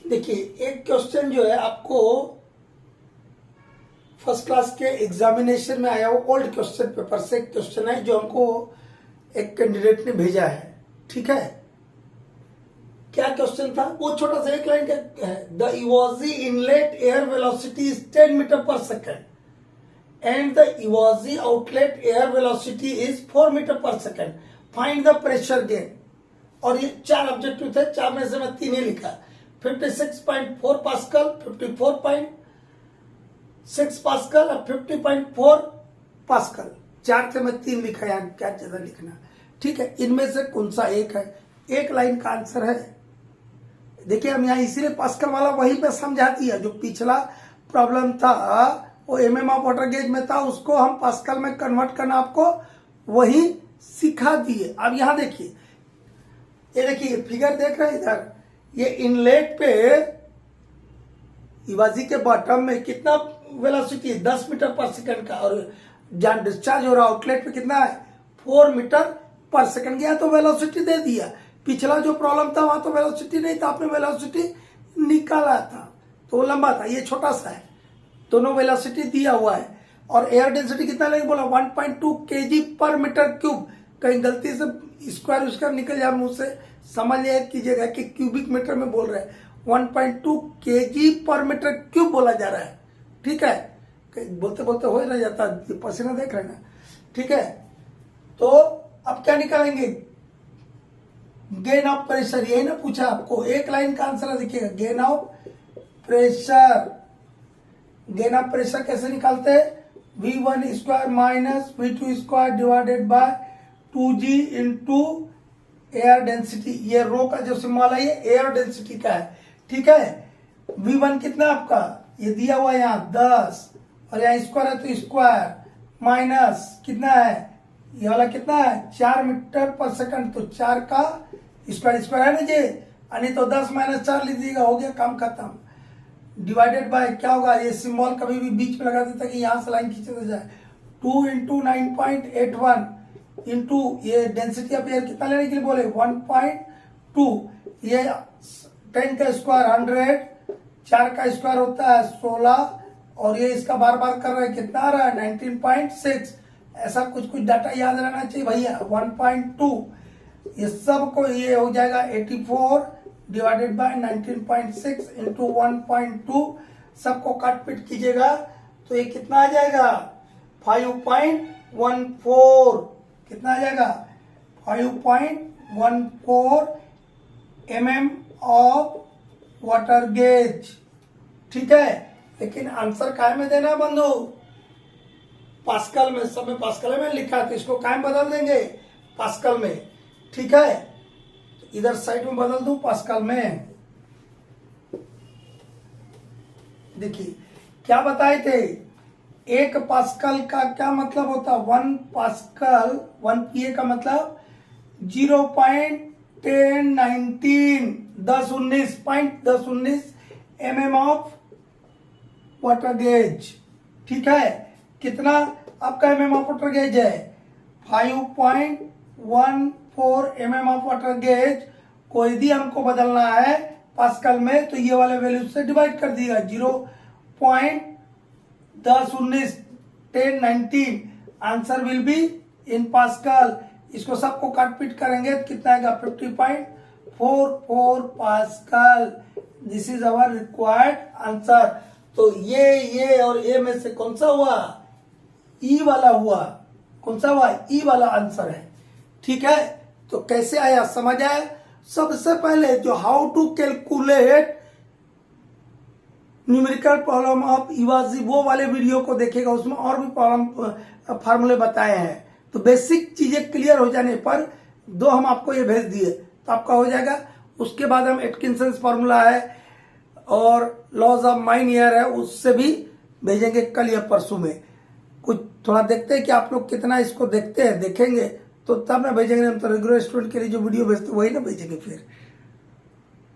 देखिए, एक क्वेश्चन जो है आपको फर्स्ट क्लास के एग्जामिनेशन में आया, वो ओल्ड क्वेश्चन पेपर से एक क्वेश्चन है जो हमको एक कैंडिडेट ने भेजा है। ठीक है, क्या क्वेश्चन था? वो छोटा सा एक लाइन का है। The evase inlet air velocity is 10 metre per second and the evase outlet air velocity is 4 metre per second. Find the pressure gain. और ये 4 ऑब्जेक्टिव थे, 4 में से मैं 3 ही लिखा। 56.4 पास्कल, 54.6 पास्कल और 50.4 पास्कल। 4 थे, मैं 3 लिखा। यार क्या ज्यादा लिखना। ठीक है, इनमें से कौन सा एक है? एक लाइन का आंसर है। देखिए, हम यहाँ इसीलिए पास्कल वाला वहीं पे समझा दिया। जो पिछला प्रॉब्लम था वो एमएम ऑफ वाटर गेज में था, उसको हम पास्कल में कन्वर्ट करना आपको वही सिखा दिए। अब यहाँ देखिए, ये देखिए फिगर देख रहे हैं इधर। ये इनलेट पे इवाजी के बॉटम में कितना वेलोसिटी है? 10 मीटर पर सेकंड का। और जहां डिस्चार्ज हो रहा आउटलेट पे कितना है? 4 मीटर पर सेकंड। गया तो वेलोसिटी दे दिया। पिछला जो प्रॉब्लम था वहां तो वेलोसिटी नहीं था, आपने वेलोसिटी निकाला था तो वो लंबा था, ये छोटा सा है। दोनों वेलोसिटी दिया हुआ है। और एयर डेंसिटी कितना लेंगे बोला? 1.2 kg पर मीटर क्यूब। कहीं गलती से स्क्वायर उसका निकल जाए मुंह से, समझ लिया कीजिएगा कि क्यूबिक मीटर में बोल रहे हैं। 1.2 kg पर मीटर क्यूब बोला जा रहा है। ठीक है, बोलते बोलते हो ही रह जाता, पसीना देख रहे हैं ना। ठीक है, तो अब क्या निकालेंगे? Gain of pressure. यही ना पूछा आपको, एक लाइन का आंसर देखिएगा। Gain of pressure. Gain of pressure कैसे निकालते हैं? V1 square minus V2 square divided by 2G into air density. ये रो का जो सिंबल है ये एयर डेंसिटी का है। ठीक है, V1 कितना आपका? ये दिया हुआ यहाँ 10 और यहाँ स्क्वायर है तो स्क्वायर माइनस कितना है? ये वाला कितना है? 4 मीटर पर सेकंड। तो 4 का स्क्वायर, स्क्वायर है ना जी, यानी तो 10 माइनस 4 लीजिएगा, हो गया काम खत्म। डिवाइडेड बाय क्या होगा? ये सिंबल कभी भी बीच में लगा देता कि यहां से लाइन खींचे जाए। 2 इंटू 9.81 इंटू ये डेंसिटी ऑफ एयर कितना लेने के लिए बोले? 1.2। ये 10 का स्क्वायर 100, 4 का स्क्वायर होता है 16 और ये इसका बार बार कर रहे हैं, कितना आ रहा है? 19.6। ऐसा कुछ कुछ डाटा याद रहना चाहिए भैया। 1.2 ये सब को ये हो जाएगा 84 डिवाइडेड बाय 19.6 इंटू 1.2। सबको काट पीट कीजिएगा तो ये कितना आ जाएगा? 5.14। कितना आ जाएगा? 5.14 mm ऑफ वाटर गेज। ठीक है, लेकिन आंसर काय में देना बंधु? पास्कल में। सब में पास्कल में लिखा है तो इसको काय में बदल देंगे? पास्कल में। ठीक है, इधर साइड में बदल दूं पास्कल में। देखिए क्या बताए थे, 1 पास्कल का क्या मतलब होता? 1 पास्कल, 1 PA का मतलब 0.1019 1019 mm ऑफ वाटर गेज। ठीक है, कितना आपका mm ऑफ वाटर गेज है? 5.14 mm ऑफ वाटर गेज को यदि हमको बदलना है पास्कल में तो ये वाले वैल्यू से डिवाइड कर दिया। 0.1019 answer will be in pascal. इसको सबको काट पीट करेंगे तो कितना आएगा? 50.44 pascal. This is our required answer. तो ये और ये में से कौन सा हुआ? ई वाला हुआ। कौन सा हुआ? ई वाला आंसर है। ठीक है, तो कैसे आया समझ आया? सबसे पहले जो how to calculate numerical problem of evase वो वाले वीडियो को देखेगा, उसमें और भी प्रॉब्लम फार्मूले बताए हैं। तो बेसिक चीजें क्लियर हो जाने पर 2 हम आपको ये भेज दिए तो आपका हो जाएगा। उसके बाद हम एटकिंसन फार्मूला है और लॉज ऑफ माइन एयर है, उससे भी भेजेंगे कल या परसों में। कुछ थोड़ा देखते हैं कि आप लोग कितना इसको देखते हैं, देखेंगे तो तब ना भेजेंगे। हम तो रेगुलर स्टूडेंट के लिए जो वीडियो भेजते वही ना भेजेंगे फिर।